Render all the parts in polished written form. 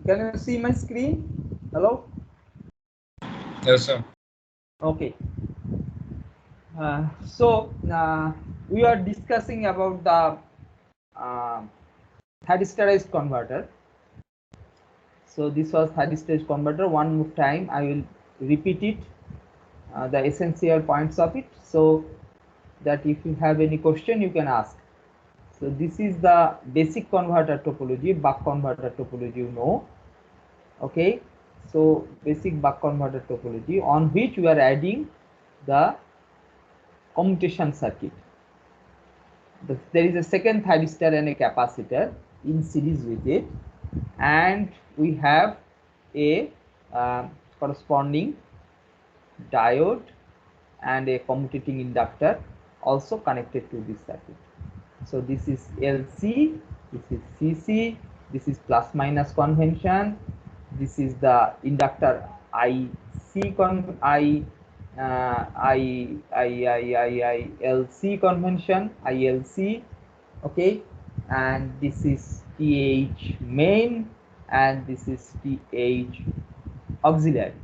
Can you see my screen? Hello? Yes, sir. Okay. So we are discussing about the thyristerized converter. So this was thyristor converter. One more time I will repeat it, the essential points of it, so that if you have any question you can ask. So this is the basic converter topology, buck converter topology, you know. Okay, so basic buck converter topology on which we are adding the commutation circuit. There is a second thyristor and a capacitor in series with it, and we have a corresponding diode and a commutating inductor also connected to this circuit. So this is LC, this is CC, this is plus minus convention, this is the inductor ILC convention, ILC, okay, and this is TH main, and this is TH auxiliary.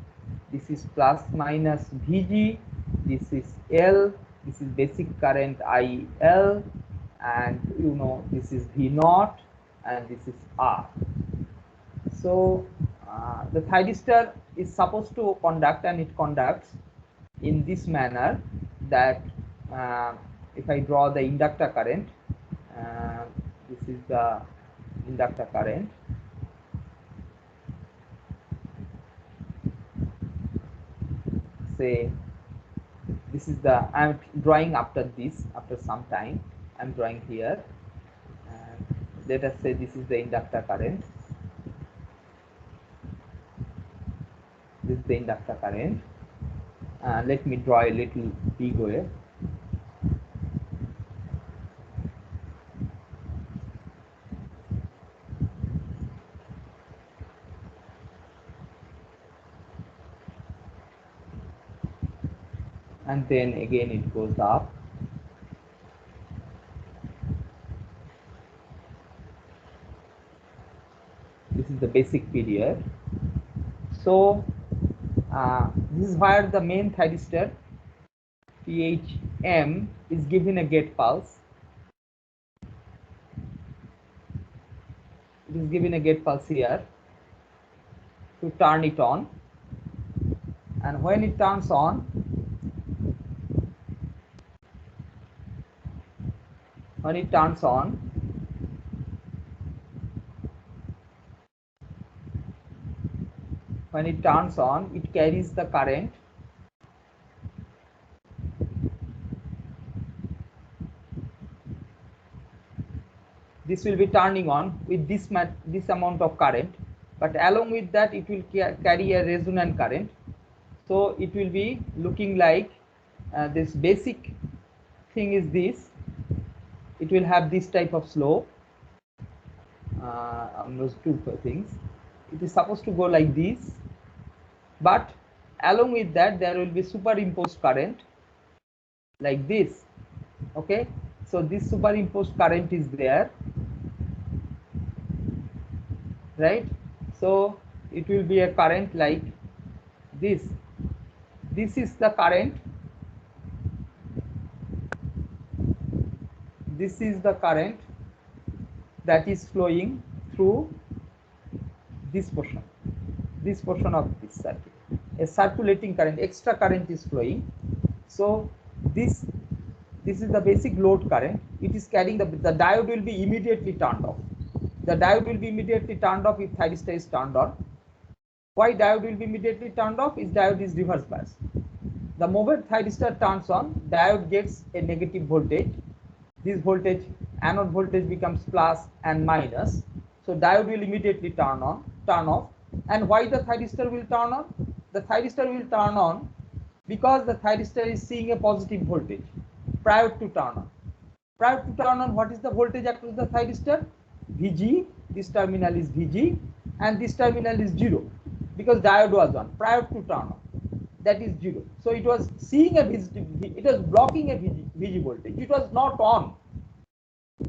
This is plus minus VG, this is L, this is basic current IL, and you know this is V naught, and this is R. So the thyristor is supposed to conduct, and it conducts in this manner, that if I draw the inductor current, this is the inductor current. Say this is the, I'm drawing after this, after some time I'm drawing here. Let us say this is the inductor current. This is the inductor current. Let me draw a little big way. And then again it goes up. This is the basic period. So this is where the main thyristor THM is given a gate pulse. It is given a gate pulse here to turn it on, and when it turns on, when it turns on, it carries the current this will be turning on with this amount of current, but along with that it will carry a resonant current. So it will be looking like this basic thing is this. It will have this type of slope on those two things. It is supposed to go like this, but along with that there will be superimposed current like this. Okay, so this superimposed current is there, right? So it will be a current like this. This is the current. This is the current that is flowing through this portion of this circuit. A circulating current, extra current is flowing. So this is the basic load current. It is carrying the diode will be immediately turned off. The diode will be immediately turned off if thyristor is turned on. Why diode will be immediately turned off? Is diode is reverse bias. The moment thyristor turns on, diode gets a negative voltage. This voltage, anode voltage, becomes plus and minus. So diode will immediately turn off. And why the thyristor will turn on? The thyristor will turn on because the thyristor is seeing a positive voltage prior to turn on. Prior to turn on, what is the voltage across the thyristor? Vg. This terminal is Vg, and this terminal is 0 because diode was on prior to turn on. That is 0. So it was seeing a it was blocking a Vg voltage. It was not on.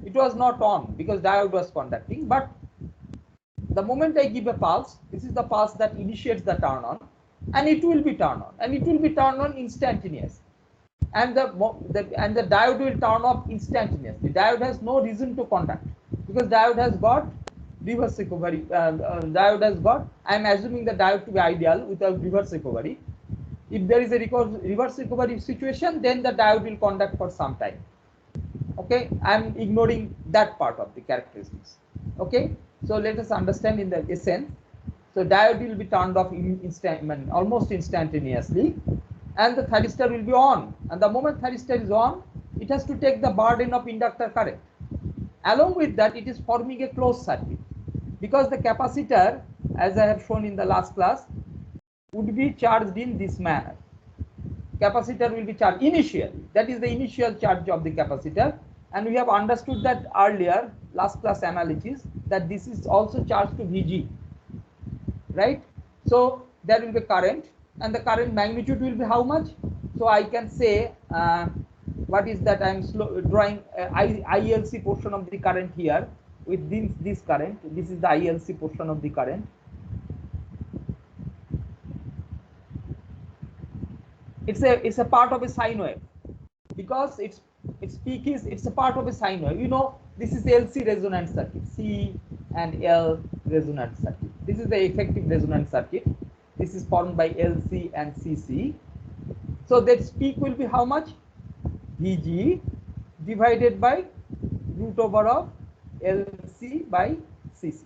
It was not on because diode was conducting. But The moment I give a pulse, this is the pulse that initiates the turn on, and it will be turned on, and it will be turned on instantaneous. And the diode will turn off instantaneously. Diode has no reason to conduct because diode has got reverse recovery. Diode has got, I am assuming the diode to be ideal without reverse recovery. If there is a reverse recovery situation, then the diode will conduct for some time. Okay, I am ignoring that part of the characteristics. Okay, so let us understand in the essence. So diode will be turned off almost instantaneously, and the thyristor will be on. And the moment thyristor is on, it has to take the burden of inductor current. Along with that, it is forming a closed circuit because the capacitor, as I have shown in the last class, would be charged in this manner. Capacitor will be charged initially. That is the initial charge of the capacitor. And we have understood that earlier, last class analysis, that this is also charged to Vg. Right? So there will be current, and the current magnitude will be how much? So I can say, what is that? I am drawing ILC portion of the current here with this current. This is the ILC portion of the current. It's a part of a sine wave because its peak is, it's a part of a sine wave. You know, this is LC resonant circuit, C and L resonant circuit. This is the effective resonant circuit. This is formed by LC and CC. So that peak will be how much? Vg divided by root over of LC by CC.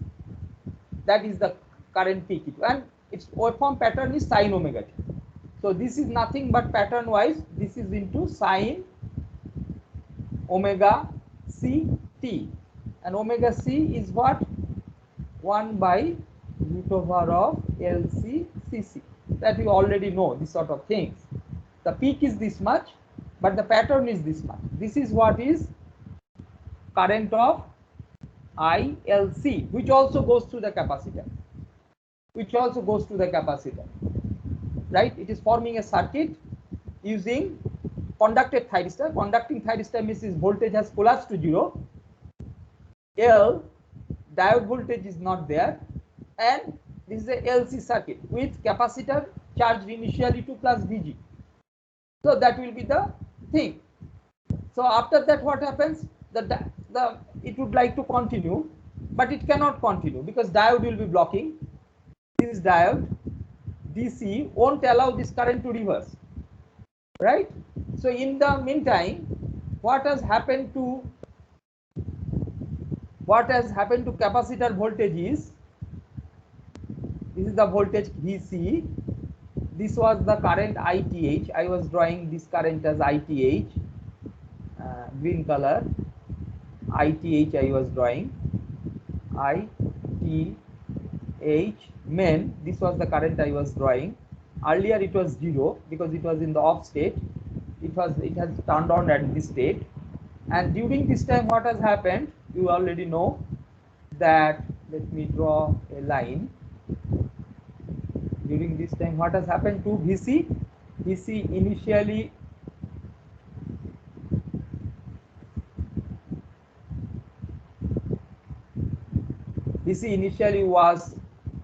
That is the current peak, and its waveform pattern is sine omega t. So this is nothing but pattern wise, this is into sine omega c t, and omega c is what? 1 by root over of LC CC. That you already know, this sort of things. The peak is this much, but the pattern is this much. This is what is current of ILC, which also goes through the capacitor. Right? It is forming a circuit using conducted thyristor. Conducting thyristor means its voltage has collapsed to 0. L, diode voltage is not there, and this is a LC circuit with capacitor charged initially to plus Vg. So that will be the thing. So after that, what happens? It would like to continue, but it cannot continue because diode will be blocking. This diode DC won't allow this current to reverse, right? So in the meantime, what has happened to capacitor voltage is, this is the voltage Vc, this was the current ITH. I was drawing this current as ITH, green color, ITH I was drawing, ITH main, this was the current I was drawing. Earlier it was 0 because it was in the off state. It has turned on at this state, and during this time what has happened, you already know that. Let me draw a line. During this time what has happened to Vc? Vc initially was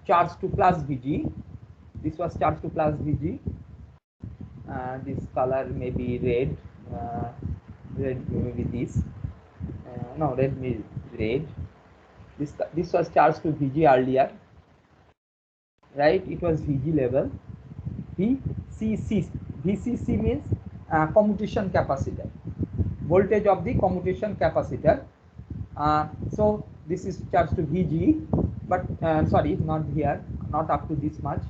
charged to plus Vg. This was charged to plus Vg. This color may be red. Red maybe this. No, red may be red. This was charged to Vg earlier. Right? It was Vg level. VCC. VCC means commutation capacitor. Voltage of the commutation capacitor. So this is charged to Vg, but sorry, not here, not up to this much.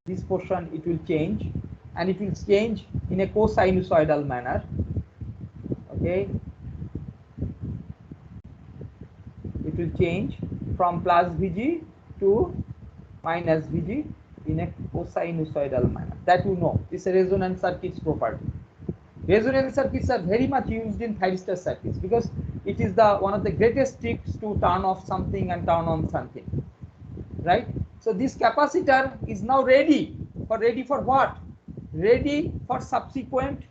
This portion it will change, and it will change in a co-sinusoidal manner. Okay, it will change from plus Vg to minus Vg in a co-sinusoidal manner. That you know, this is a resonance circuits property. Resonance circuits are very much used in thyristor circuits because it is one of the greatest tricks to turn off something and turn on something, right? So this capacitor is now ready for what? Ready for subsequent,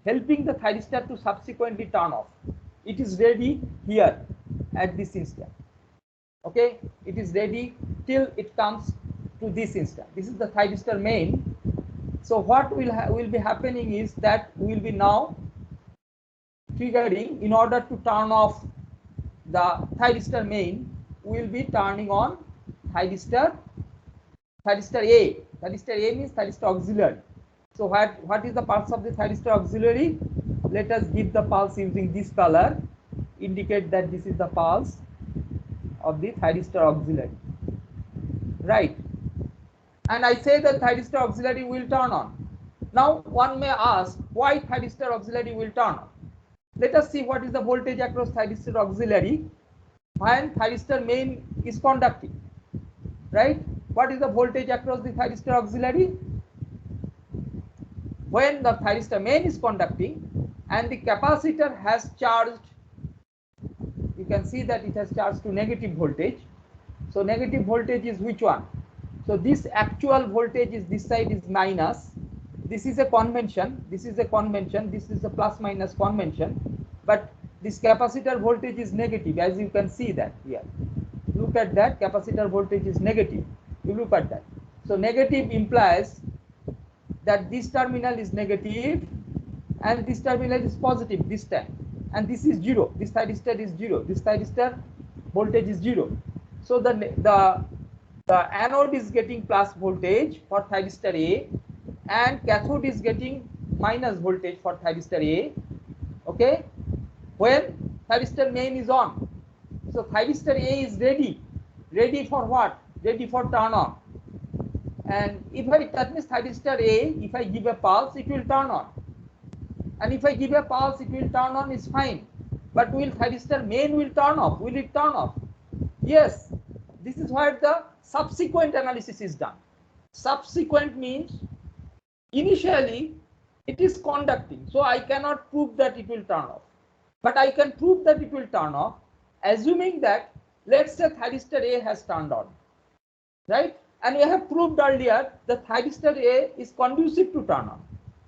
helping the thyristor to subsequently turn off. It is ready here at this instant. Okay, it is ready till it comes to this instant. This is the thyristor main. So what will be happening is that we will be now triggering, in order to turn off the thyristor main, we will be turning on thyristor A. Thyristor A means thyristor auxiliary. So what is the pulse of the thyristor auxiliary? Let us give the pulse using this color, indicate that this is the pulse of the thyristor auxiliary, right? And I say that thyristor auxiliary will turn on. Now one may ask, why thyristor auxiliary will turn on? Let us see what is the voltage across thyristor auxiliary when thyristor main is conducting, right? What is the voltage across the thyristor auxiliary? When the thyristor main is conducting and the capacitor has charged, you can see that it has charged to negative voltage. So negative voltage is which one? So this actual voltage is, this side is minus. This is a convention. This is a convention. This is a plus minus convention. But this capacitor voltage is negative, as you can see that here. Look at that, capacitor voltage is negative. You look at that. So negative implies that this terminal is negative and this terminal is positive this time, and this is 0. This thyristor is 0. This thyristor voltage is 0. So the anode is getting plus voltage for thyristor A, and cathode is getting minus voltage for thyristor A. Okay, when thyristor main is on, so thyristor A is ready for what? Ready for turn on. And that means thyristor A, if I give a pulse, it will turn on. And if I give a pulse, it will turn on, is fine. But will thyristor main will turn off? Will it turn off? Yes. This is where the subsequent analysis is done. Subsequent means initially it is conducting, so I cannot prove that it will turn off. But I can prove that it will turn off, assuming that, let's say, thyristor A has turned on, right? And we have proved earlier that thyristor A is conducive to turn on,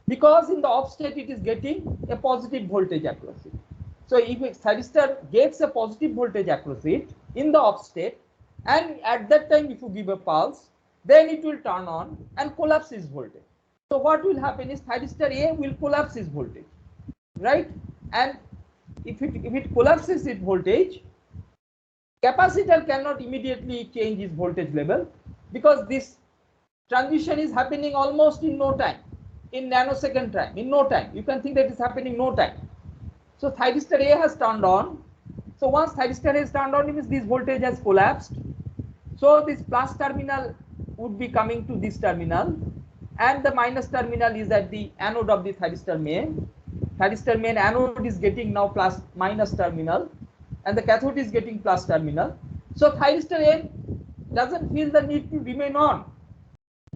because in the off state it is getting a positive voltage across it. So if a thyristor gets a positive voltage across it in the off state, and at that time if you give a pulse, then it will turn on and collapse its voltage. So what will happen is thyristor A will collapse its voltage, right? And if it collapses its voltage, capacitor cannot immediately change its voltage level, because this transition is happening almost in no time, in nanosecond time, in no time. You can think that it's happening no time. So thyristor A has turned on. So once thyristor A is turned on, it means this voltage has collapsed. So this plus terminal would be coming to this terminal, and the minus terminal is at the anode of the thyristor main. Thyristor main anode is getting now plus minus terminal, and the cathode is getting plus terminal. So thyristor A doesn't feel the need to remain on,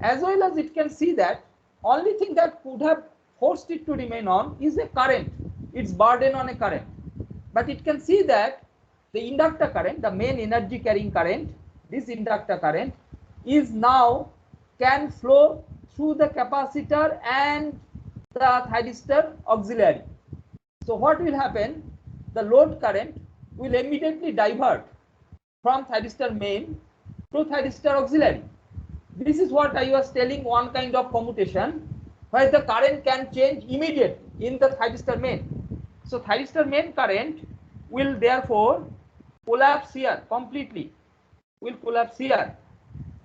as well as it can see that only thing that could have forced it to remain on is a current, its burden on a current. But it can see that the inductor current, the main energy carrying current, this inductor current is now can flow through the capacitor and the thyristor auxiliary. So what will happen? The load current will immediately divert from thyristor main to thyristor auxiliary. This is what I was telling, one kind of commutation where the current can change immediately in the thyristor main. So thyristor main current will therefore collapse here completely, will collapse here,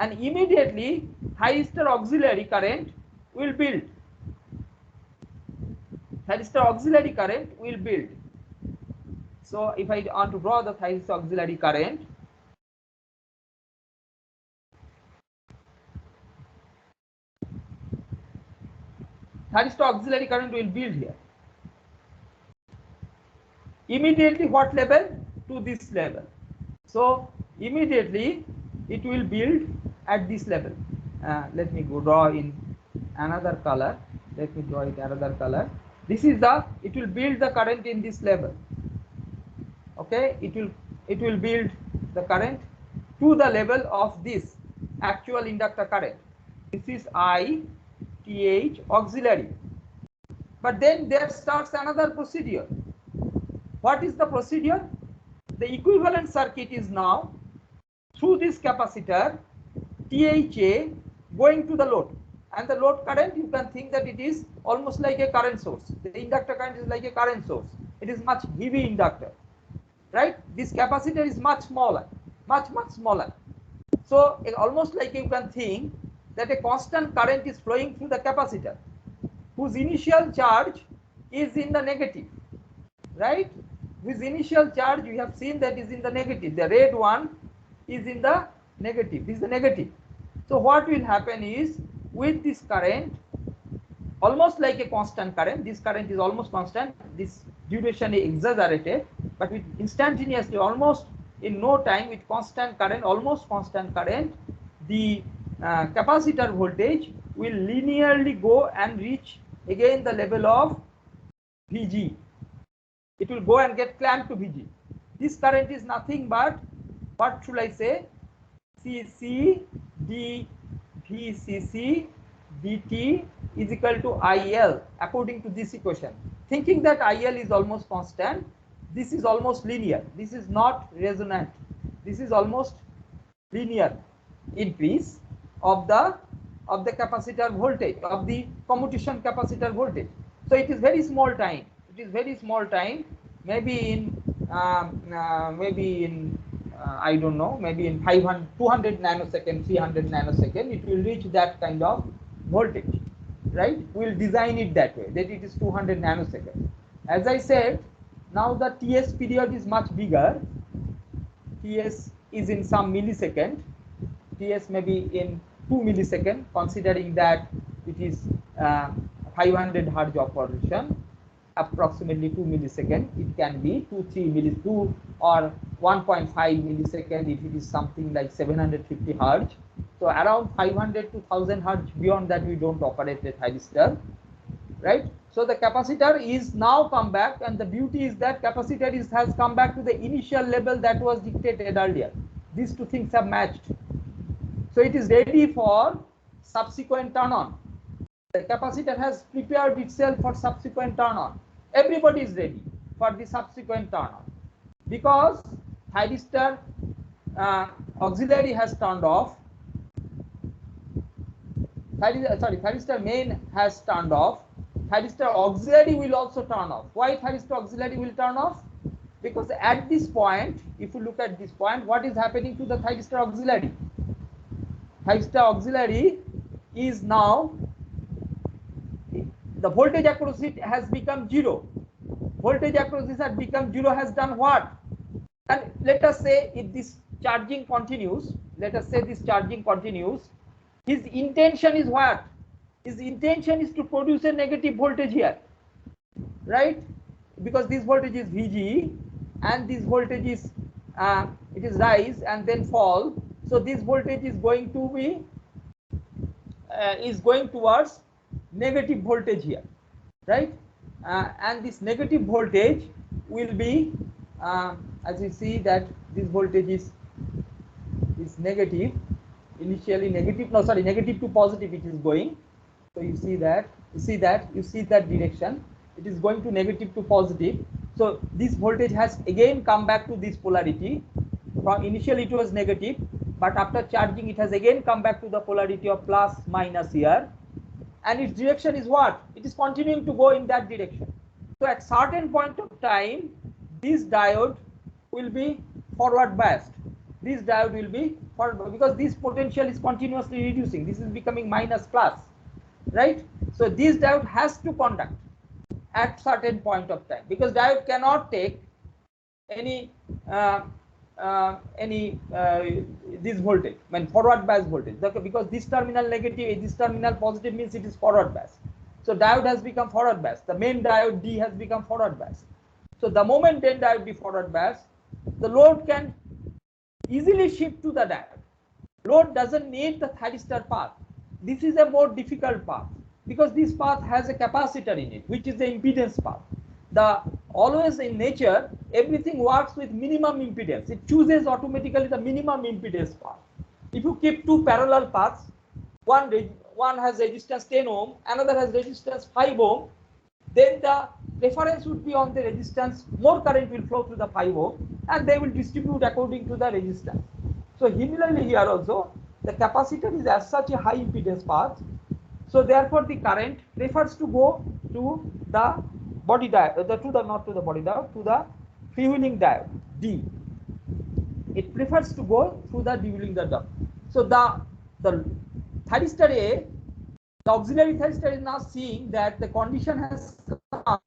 and immediately thyristor auxiliary current will build. Thyristor auxiliary current will build. So if I want to draw the thyristor auxiliary current, thyristor auxiliary current will build here. Immediately what level? To this level. So immediately it will build at this level. Let me go draw in another color. Let me draw it another color. This is it will build the current in this level. Okay, it will build the current to the level of this actual inductor current. This is ITH auxiliary. But then there starts another procedure. What is the procedure? The equivalent circuit is now through this capacitor THA going to the load, and the load current, you can think that it is almost like a current source. The inductor current is like a current source. It is much heavy inductor, right? This capacitor is much smaller, much smaller. So almost like you can think that a constant current is flowing through the capacitor, whose initial charge is in the negative, right? With initial charge, you have seen that is in the negative. The red one is in the negative. This is the negative. So what will happen is, with this current, almost like a constant current, this current is almost constant, this duration is exaggerated, but with instantaneously, almost in no time, with constant current, almost constant current, the capacitor voltage will linearly go and reach again the level of Vg. It will go and get clamped to Vg. This current is nothing but, what should I say, Cc d Vcc dt is equal to IL according to this equation. Thinking that IL is almost constant, this is almost linear. This is not resonant. This is almost linear increase of the capacitor voltage, of the commutation capacitor voltage. So it is very small time. It is very small time. Maybe in I don't know, maybe in 200 nanosecond, 300 nanosecond, it will reach that kind of voltage, right? We'll design it that way, that it is 200 nanosecond. As I said, now the TS period is much bigger. TS is in some millisecond. TS may be in 2 millisecond, considering that it is 500 Hertz operation. Approximately 2 millisecond, it can be 2 or 1.5 millisecond if it is something like 750 Hertz. So around 500 to 1000 Hertz, beyond that we don't operate a thyristor, right? So the capacitor is now come back, and the beauty is that capacitor has come back to the initial level that was dictated earlier. These two things have matched. So it is ready for subsequent turn on. The capacitor has prepared itself for subsequent turn on. Everybody is ready for the subsequent turn on, because thyristor auxiliary has turned off. Thyristor main has turned off. Thyristor auxiliary will also turn off. Why thyristor auxiliary will turn off? Because at this point, if you look at this point, what is happening to the thyristor auxiliary? Thyristor auxiliary is now, the voltage across it has become 0. Voltage across this has become 0 has done what? And let us say if this charging continues, let us say this charging continues, his intention is what? His intention is to produce a negative voltage here, right? Because this voltage is Vg, and this voltage is it is rise and then fall. So this voltage is going to be is going towards negative voltage here, right? And this negative voltage will be, as you see that this voltage is negative, initially negative, no sorry, negative to positive it is going. So you see that direction, it is going to negative to positive. So this voltage has again come back to this polarity. From initially it was negative, but after charging it has again come back to the polarity of plus minus here, and its direction is what? It is continuing to go in that direction. So at certain point of time, this diode will be forward biased. This diode will be forward, because this potential is continuously reducing. This is becoming minus plus, right? So this diode has to conduct at certain point of time, because diode cannot take any this voltage, when forward bias voltage, because this terminal negative, this terminal positive means it is forward bias. So diode has become forward bias. The main diode D has become forward bias. So the moment then diode be forward bias, the load can easily shift to the diode. Load doesn't need the thyristor path. This is a more difficult path, because this path has a capacitor in it, which is the impedance path. Always in nature, everything works with minimum impedance. It chooses automatically the minimum impedance path. If you keep two parallel paths, one has resistance 10 ohm, another has resistance 5 ohm, then the reference would be on the resistance, more current will flow through the 5 ohm, and they will distribute according to the resistance. So similarly here also the capacitor is as such a high impedance path. So therefore the current prefers to go to the body diode, not to the body diode, to the freewheeling diode D. It prefers to go through the freewheeling diode. So the thyristor A, the auxiliary thyristor is now seeing that the condition has come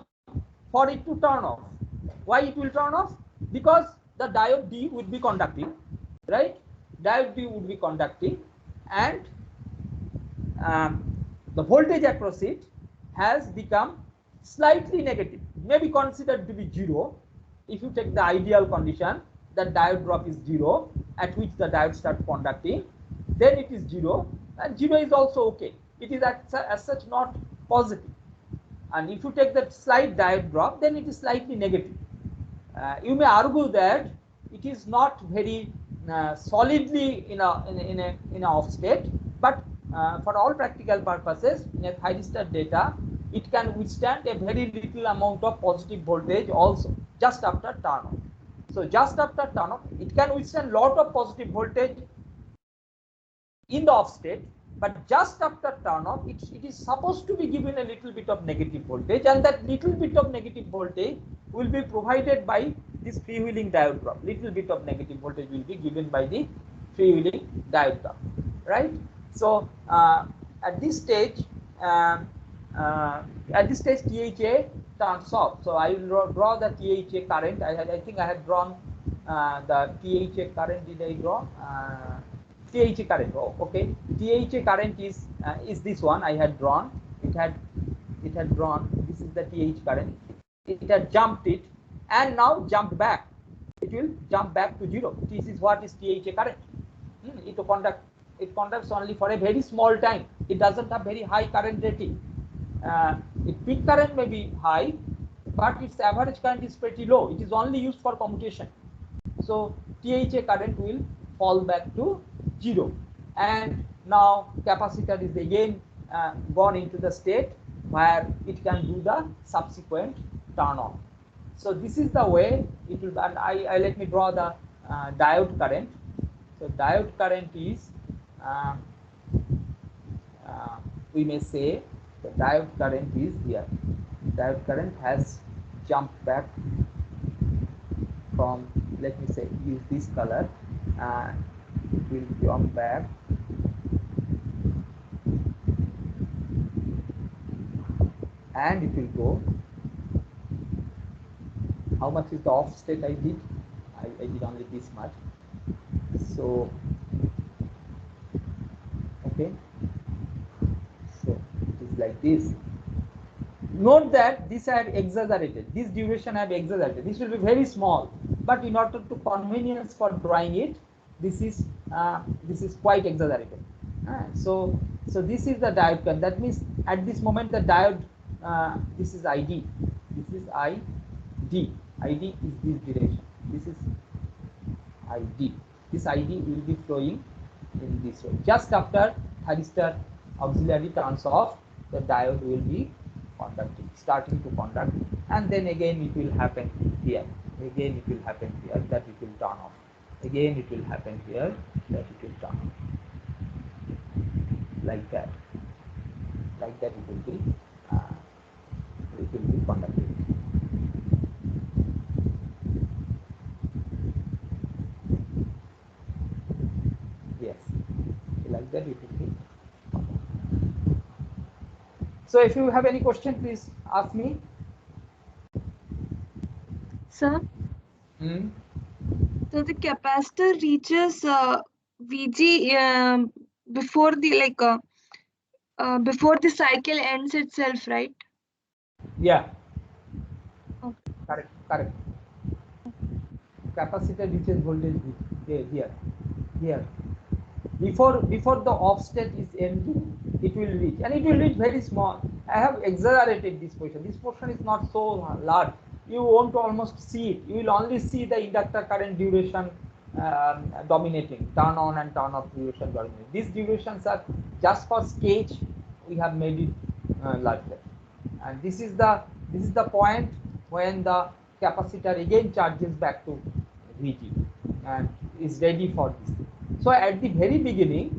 for it to turn off. Why it will turn off? Because the diode D would be conducting, right? Diode D would be conducting, and the voltage across it has become slightly negative, may be considered to be 0 if you take the ideal condition that diode drop is 0, at which the diode starts conducting, then it is 0, and 0 is also okay. It is as such not positive. And if you take that slight diode drop, then it is slightly negative. You may argue that it is not very solidly in a off state, but for all practical purposes, in a thyristor data, it can withstand a very little amount of positive voltage also just after turn off. So just after turn off, it can withstand lot of positive voltage in the off state, but just after turn off, it is supposed to be given a little bit of negative voltage, and that little bit of negative voltage will be provided by this freewheeling diode drop. Little bit of negative voltage will be given by the freewheeling diode drop, right? So at this stage, THA turns off. So I will draw the THA current. I think I had drawn the THA current. Did I draw? THA current. Oh, okay. THA current is this one I had drawn. It had drawn. This is the TH current. It had jumped it and now jumped back. It will jump back to 0. This is what is THA current. It conducts only for a very small time. It doesn't have very high current rating. Its peak current may be high, but its average current is pretty low. It is only used for commutation. So THA current will fall back to 0, and now capacitor is again gone into the state where it can do the subsequent turn on. So this is the way it will. And I let me draw the diode current. So diode current is we may say the diode current is here. Diode current has jumped back from, let me say, use this color, it will jump back and it will go. How much is the off state I did? I did only this much. So okay, so it is like this. Note that this I have exaggerated, this duration I have exaggerated. This will be very small, but in order to convenience for drawing it, this is quite exaggerated. So this is the diode current. That means at this moment the diode, this is ID. This is ID. ID is this direction. This is ID. This ID will be flowing in this way. Just after thyristor auxiliary turns off, the diode will be conducting, starting to conduct, and then again it will happen here. Again it will happen here that it will turn off. Again it will happen here that it will turn off. Like that. Like that it will be conducting. Yes. Like that it will be. So if you have any question, please ask me. Sir? So the capacitor reaches Vg before the before the cycle ends itself, right? Yeah. Okay. Correct. Capacitor reaches voltage here. Before the off state is ending, it will reach, and it will reach very small. I have exaggerated this portion. This portion is not so large. You won't almost see it. You will only see the inductor current duration dominating, turn on and turn off duration dominating. These durations are just for sketch. We have made it larger, and this is the point when the capacitor again charges back to Vg and is ready for this. So at the very beginning,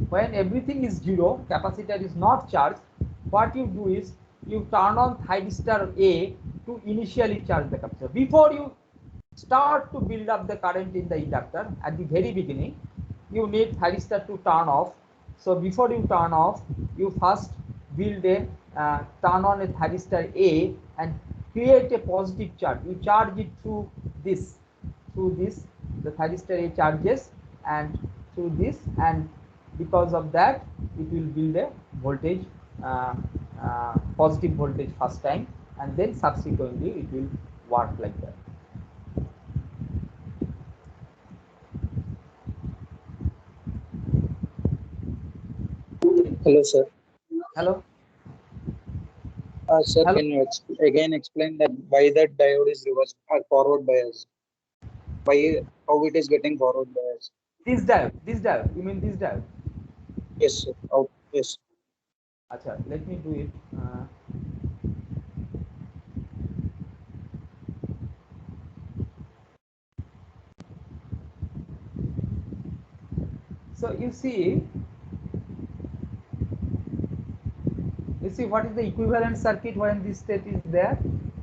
when everything is zero, capacitor is not charged, what you do is you turn on thyristor A to initially charge the capacitor. Before you start to build up the current in the inductor, at the very beginning, you need thyristor to turn off. So before you turn off, you first build a turn on a thyristor A and create a positive charge. You charge it through this, the thyristor A charges and through this, and because of that it will build a voltage, positive voltage first time, and then subsequently it will work like that. Hello, sir. Hello. Sir, Hello? can you again explain that why that diode is reverse or forward bias? Why, how it is getting forward bias? This diode. You mean this diode? Yes, sir. Oh, yes. Acha, let me do it. So you see what is the equivalent circuit when this state is there.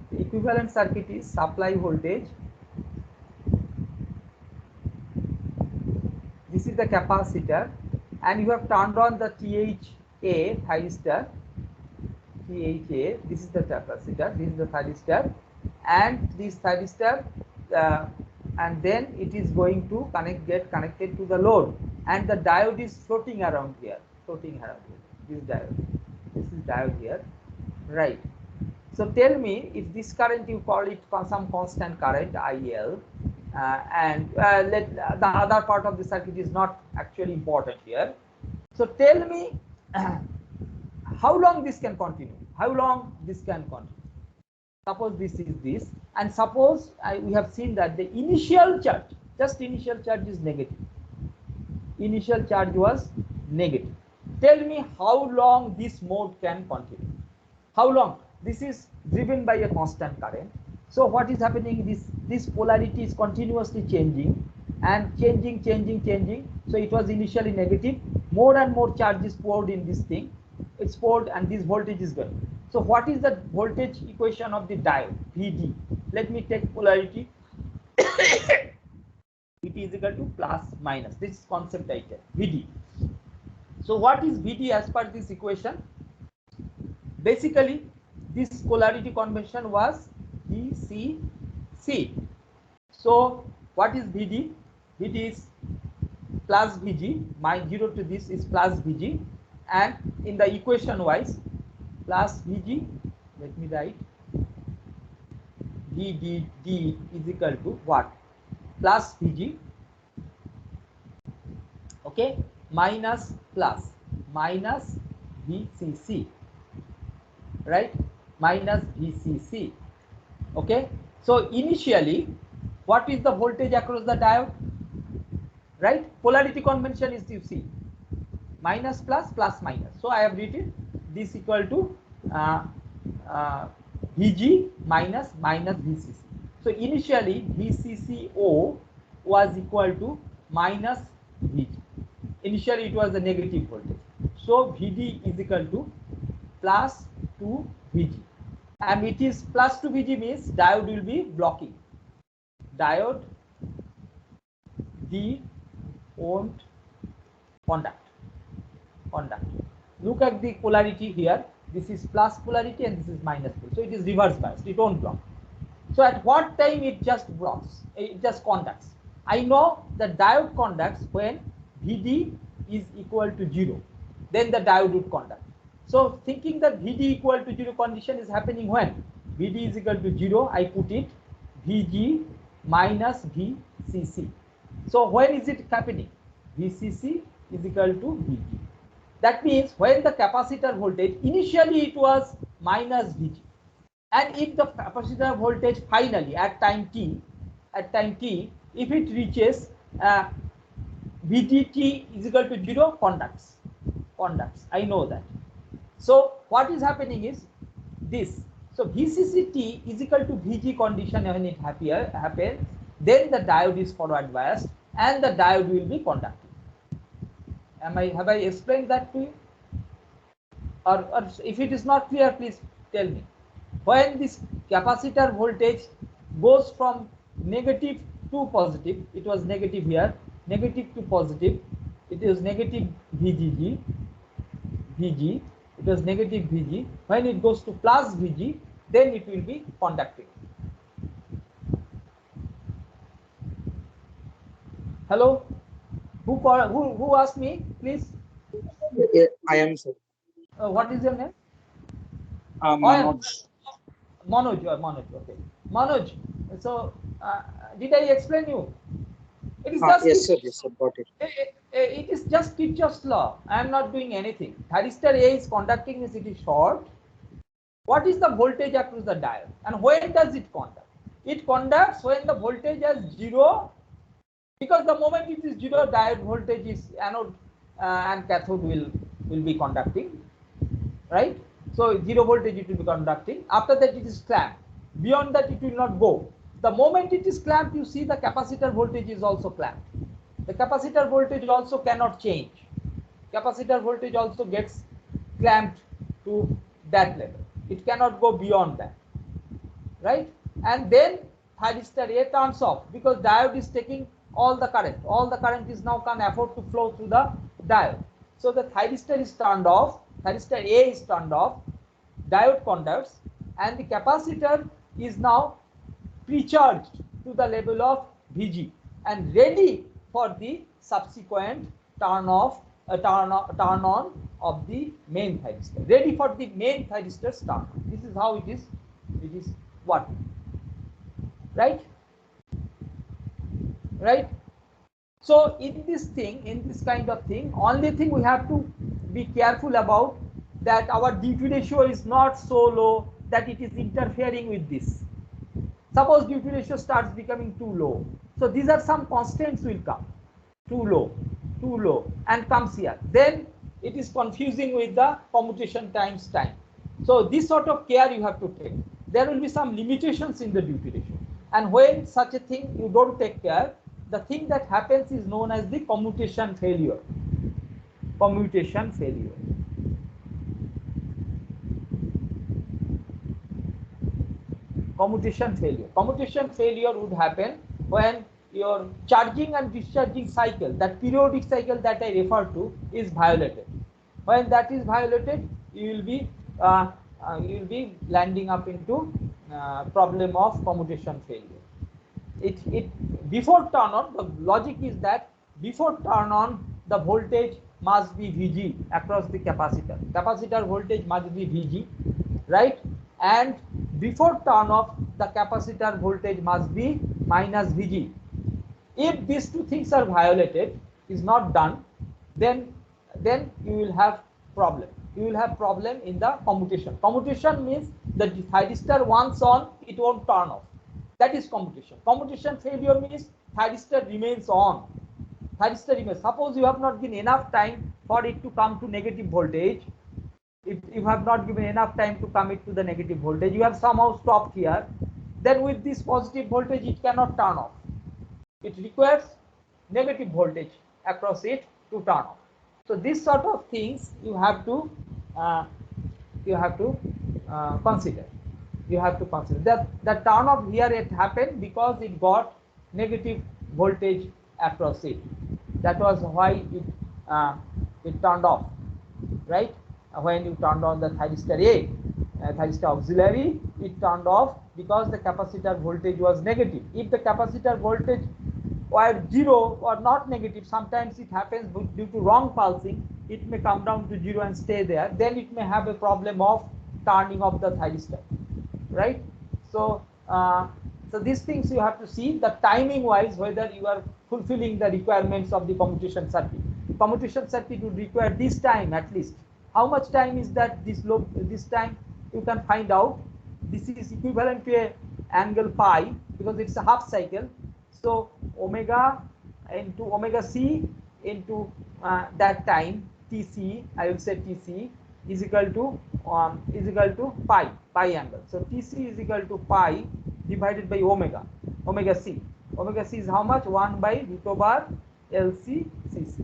The equivalent circuit is supply voltage. This is the capacitor, and you have turned on the THA thyristor. THA, this is the capacitor, this is the thyristor, and this thyristor, and then it is going to get connected to the load, and the diode is floating around here. This is diode here, right? So tell me, if this current, you call it some constant current IL, and let the other part of the circuit is not actually important here. So tell me how long this can continue. Suppose this is this, and suppose we have seen that the initial charge, initial charge is negative. Initial charge was negative. Tell me how long this mode can continue. How long? This is driven by a constant current. So what is happening? This polarity is continuously changing and changing. So it was initially negative. More and more charge is poured in this thing. It's poured, and this voltage is going. So what is the voltage equation of the diode? Vd. Let me take polarity. Vt is equal to plus minus. This is concept I take. Vd. So what is Vd as per this equation? Basically, this polarity convention was VCC. So what is Vd? Vd is plus Vg. My 0 to this is plus Vg, and in the equation wise, plus Vg. Let me write. D is equal to what? Plus Vg. Okay, minus VCC, right? Minus VCC. Okay, so initially, what is the voltage across the diode? Right? Polarity convention is, you see, minus plus minus. So I have written this equal to Vg minus VCC. So initially VCCO was equal to minus Vg. Initially it was a negative voltage. So Vd is equal to plus 2 Vg. And it is plus 2 Vg means diode will be blocking. Diode D won't conduct. Look at the polarity here. This is plus polarity and this is minus polarity. So it is reverse biased. It won't block. So at what time it just blocks? It just conducts. I know the diode conducts when Vd is equal to 0. Then the diode would conduct. So thinking that Vd equal to 0 condition is happening when Vd is equal to 0, I put it Vg minus VCC. So when is it happening? VCC is equal to Vg. That means when the capacitor voltage, initially it was minus Vg, and if the capacitor voltage finally at time t, if it reaches Vdt is equal to 0, conducts. I know that. So what is happening is this. So VCCT is equal to Vg condition when it happens, then the diode is forward biased and the diode will be conducting. Have I explained that to you? Or if it is not clear, please tell me. When this capacitor voltage goes from negative to positive, it was negative here, negative to positive, it is negative VGG, it was negative VG. When it goes to plus VG, then it will be conducting. Hello? Who asked me, please? I am sir. What is your name? Manoj. Manoj, okay. Manoj, so did I explain you? It is just Yes sir, got it. it is just Kirchhoff's law. I am not doing anything. Thyristor A is conducting, means it is short. What is the voltage across the diode, and when does it conduct? It conducts when the voltage is 0, because the moment it is 0, diode voltage is anode and cathode will be conducting, right? So 0 voltage it will be conducting. After that it is clamped. Beyond that it will not go. The moment it is clamped, you see the capacitor voltage is also clamped. The capacitor voltage also cannot change. Capacitor voltage also gets clamped to that level. It cannot go beyond that, right? And then thyristor A turns off, because diode is taking all the current. All the current is now can afford to flow through the diode. So the thyristor is turned off, thyristor A is turned off, diode conducts, and the capacitor is now pre-charged to the level of Vg and ready for the subsequent turn on of the main thyristor, ready for the main thyristor's turn on. This is how it is working, right? So in this kind of thing, only thing we have to be careful about, that our duty ratio is not so low that it is interfering with this. Suppose duty ratio starts becoming too low, so these are some constants will come, too low, and comes here, then it is confusing with the commutation times time. So this sort of care you have to take. There will be some limitations in the duty ratio, and when such a thing you don't take care, the thing that happens is known as the commutation failure. Commutation failure would happen when your charging and discharging cycle, that periodic cycle that I referred to, is violated. When that is violated, you will be landing up into problem of commutation failure. Before turn on, the logic is that before turn on, the voltage must be Vg across the capacitor. Capacitor voltage must be Vg, right? And before turn off, the capacitor voltage must be minus Vg. If these two things are violated, is not done, then you will have problem. You will have problem in the commutation. Commutation means the thyristor once on, it won't turn off. That is commutation. Commutation failure means thyristor remains on. Thyristor remains. Suppose you have not given enough time for it to come to negative voltage. If you have not given enough time to come it to the negative voltage, you have somehow stopped here. Then with this positive voltage, it cannot turn off. It requires negative voltage across it to turn off. So this sort of things you have to consider. You have to consider that the turn off here, it happened because it got negative voltage across it. That was why it turned off, right? When you turned on the thyristor A, thyristor auxiliary, it turned off because the capacitor voltage was negative. If the capacitor voltage were 0 or not negative, sometimes it happens due to wrong pulsing, it may come down to 0 and stay there. Then it may have a problem of turning off the thyristor, right? So so these things you have to see the timing wise, whether you are fulfilling the requirements of the commutation circuit. Commutation circuit would require this time at least. How much time is that? This time you can find out. This is equivalent to a angle pi, because it's a half cycle. So omega into omega c into that time Tc, I will say Tc is equal to pi angle. So Tc is equal to pi divided by omega c. Omega c is how much? 1 by root over LC Cc.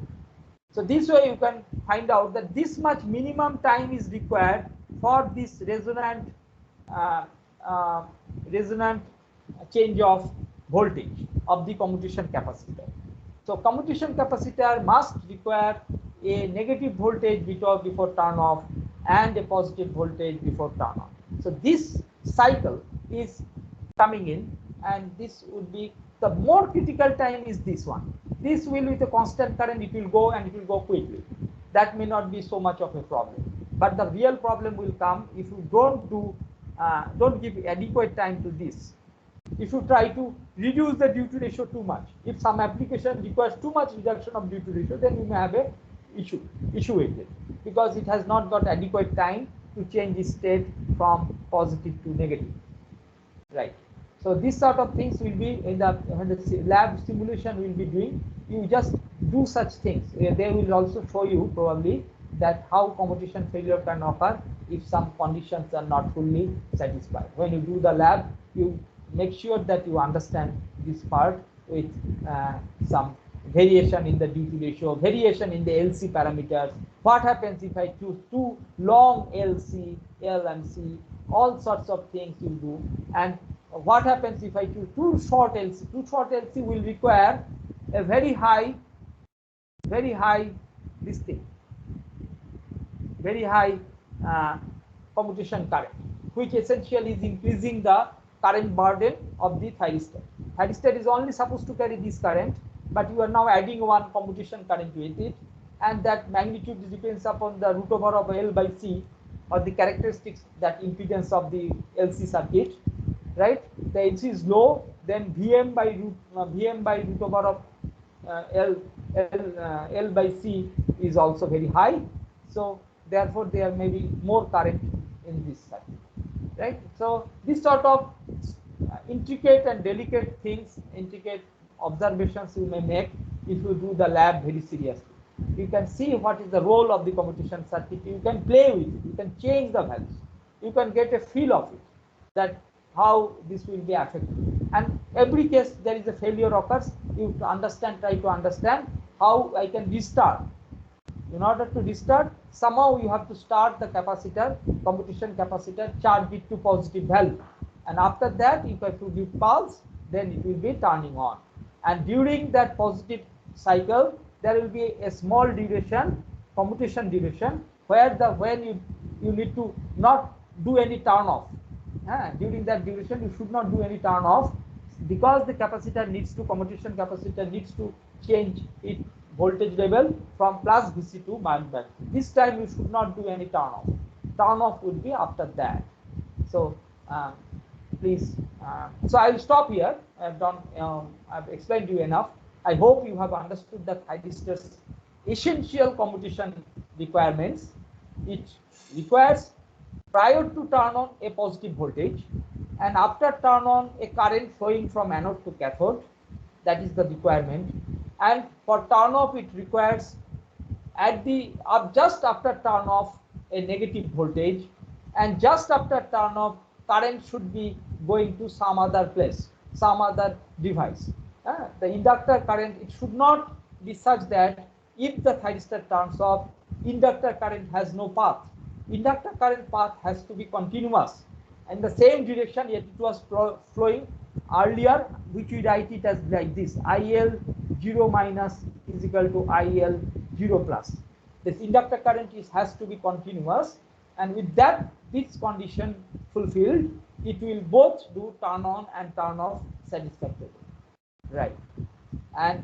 So this way you can find out that this much minimum time is required for this uh, uh, resonant change of voltage of the commutation capacitor. So commutation capacitor must require a negative voltage before turn off and a positive voltage before turn on. So this cycle is coming in, and this would be the more critical time is this one. This will, with a constant current, it will go and it will go quickly. That may not be so much of a problem, but the real problem will come if you don't give adequate time to this. If you try to reduce the duty ratio too much, if some application requires too much reduction of duty ratio, then you may have a issue with it, because it has not got adequate time to change its state from positive to negative, right? So these sort of things will be in the lab simulation will be doing. You just do such things. They will also show you probably that how commutation failure can occur if some conditions are not fully satisfied. When you do the lab, you make sure that you understand this part with some variation in the duty ratio, variation in the LC parameters. What happens if I choose too long LC, L and C, all sorts of things you do. And what happens if I choose too short LC? Too short LC will require a very high this thing, very high commutation current, which essentially is increasing the current burden of the thyristor. Thyristor is only supposed to carry this current, but you are now adding one commutation current with it, and that magnitude depends upon the root over of L by C, or the characteristics, that impedance of the LC circuit, right? The LC is low, then Vm by root over of L by C is also very high. So therefore there may be more current in this circuit, right? So this sort of intricate and delicate things, intricate observations you may make if you do the lab very seriously. You can see what is the role of the commutation circuit. You can play with it. You can change the values. You can get a feel of it, that how this will be affected. And every case there is a failure occurs. You try to understand how I can restart. In order to restart, somehow you have to start the capacitor, commutation capacitor, charge it to positive value. And after that, if I give pulse, then it will be turning on. And during that positive cycle, there will be a small duration, commutation duration, where when you need to not do any turn off. During that duration, you should not do any turn off, because the commutation capacitor needs to change its voltage level from plus VC to minus VC. This time you should not do any turn off. Turn off will be after that. So please, so I will stop here. I've explained to you enough. I hope you have understood the thyristor's essential commutation requirements. It requires, prior to turn on, a positive voltage, and after turn on, a current flowing from anode to cathode. That is the requirement. And for turn off, it requires just after turn off a negative voltage, and just after turn off, current should be going to some other place, some other device. The inductor current, it should not be such that if the thyristor turns off, inductor current has no path. Inductor current path has to be continuous in the same direction yet it was flowing earlier, which we write it as like this: IL 0 minus is equal to IL 0 plus. This inductor current has to be continuous, and with this condition fulfilled, it will both do turn on and turn off satisfactorily, right? And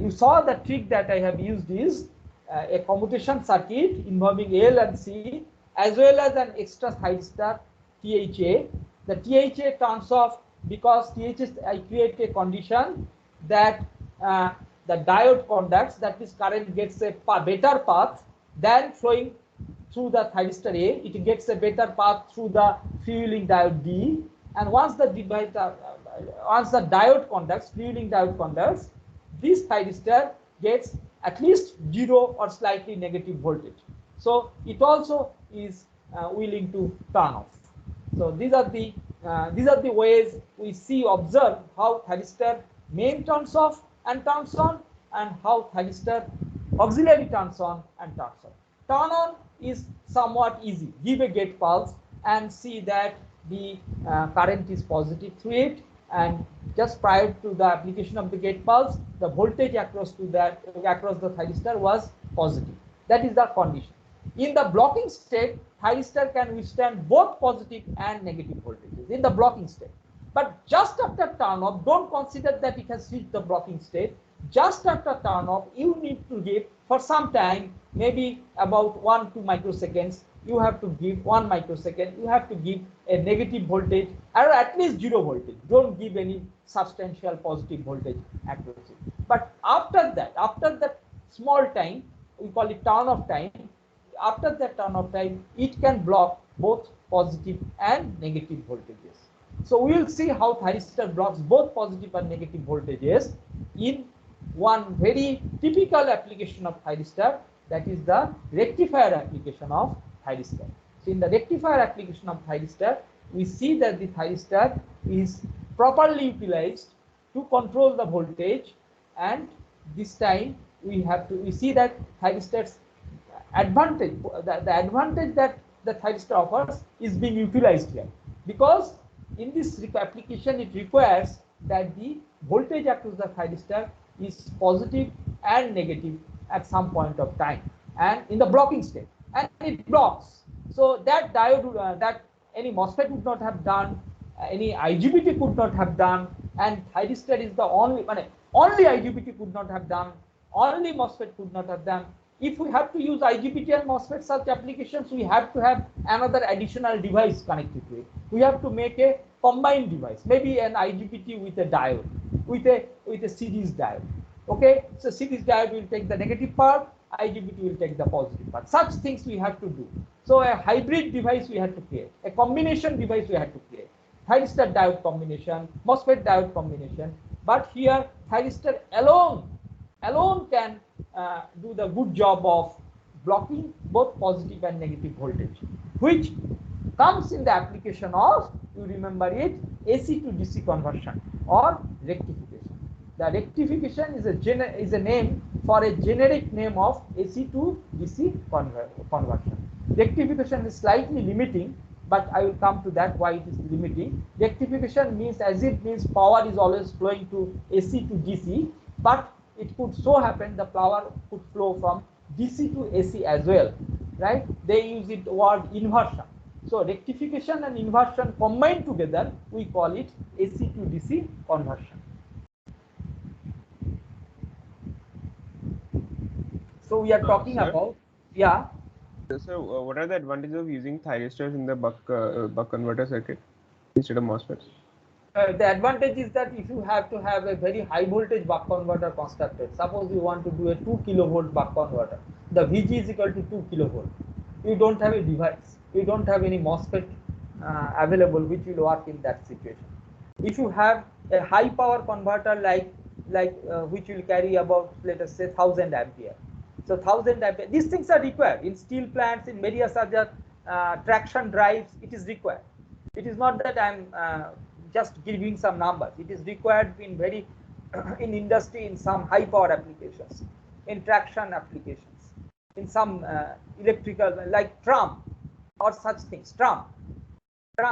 you saw the trick that I have used is a commutation circuit involving L and C, as well as an extra thyristor THA. The THA turns off because I create a condition that the diode conducts, that is, current gets a better path than flowing through the thyristor A. It gets a better path through the freewheeling diode D, and once the diode conducts, freewheeling diode conducts, this thyristor gets at least 0 or slightly negative voltage. So it also is willing to turn off. So these are the ways we observe how thyristor main turns off and turns on, and how thyristor auxiliary turns on and turns off. Turn on is somewhat easy. Give a gate pulse and see that the current is positive through it, and just prior to the application of the gate pulse, the voltage across the thyristor was positive. That is the condition. In the blocking state, thyristor can withstand both positive and negative voltages in the blocking state. But just after turn off, don't consider that it has reached the blocking state. Just after turn off, you need to give for some time, maybe about 1-2 microseconds. You have to give 1 microsecond. You have to give a negative voltage or at least 0 voltage. Don't give any substantial positive voltage across it. But after that small time, we call it turn off time. After that turn off time, it can block both positive and negative voltages. So we will see how thyristor blocks both positive and negative voltages in one very typical application of thyristor, that is the rectifier application of thyristor. So in the rectifier application of thyristor, we see that the thyristor is properly utilized to control the voltage, and this time we see that thyristor's advantage, the advantage that the thyristor offers is being utilized here, because in this application it requires that the voltage across the thyristor is positive and negative at some point of time and in the blocking state, and it blocks. So that diode that any MOSFET would not have done, any IGBT could not have done, and thyristor is the only IGBT could not have done, only MOSFET could not have done. If we have to use IGBT and MOSFET such applications, we have to have another additional device connected to it. We have to make a combined device, maybe an IGBT with a diode, with a series diode. Okay, so series diode will take the negative part, IGBT will take the positive part. Such things we have to do. So a hybrid device we have to create, a combination device we have to create. Thyristor diode combination, MOSFET diode combination. But here thyristor alone can do the good job of blocking both positive and negative voltage, which comes in the application of, you remember it, AC to DC conversion or rectification. The rectification is a name for a generic name of AC to DC conversion. Rectification is slightly limiting, but I will come to that why it is limiting. Rectification means, as it means, power is always flowing to AC to DC, but it could so happen the power could flow from DC to AC as well, right? They use it word inversion. So rectification and inversion combined together, we call it AC to DC conversion. So we are talking about, yeah. So what are the advantages of using thyristors in the buck converter circuit instead of MOSFETs? The advantage is that if you have to have a very high voltage buck converter constructed, suppose you want to do a 2 kilovolt buck converter, the VG is equal to 2 kilovolt. You don't have a device, you don't have any MOSFET available which will work in that situation. If you have a high power converter like which will carry about, let us say, 1000 ampere. So 1000 ampere, these things are required in steel plants, in various other traction drives. It is required. It is not that I'm just giving some numbers. It is required in very in industry, in some high power applications, in traction applications, in some electrical, like tram or such things. Tram,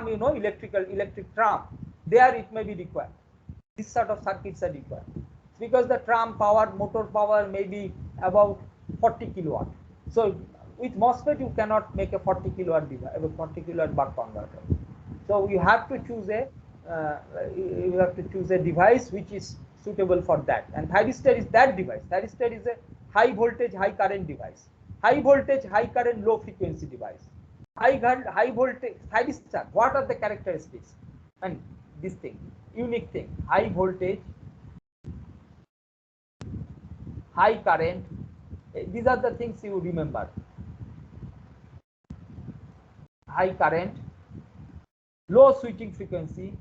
you know, electric tram. There it may be required. This sort of circuits are required because the tram power, motor power may be about 40 kilowatt. So with MOSFET you cannot make a 40 kilowatt device, a 40 kilowatt buck converter. So you have to choose a device which is suitable for that, and thyristor is that device. Thyristor is a high voltage, high current device, high voltage, high current, low frequency device. High voltage thyristor. What are the characteristics? And this thing, unique thing: high voltage, high current. These are the things you remember. High current, low switching frequency,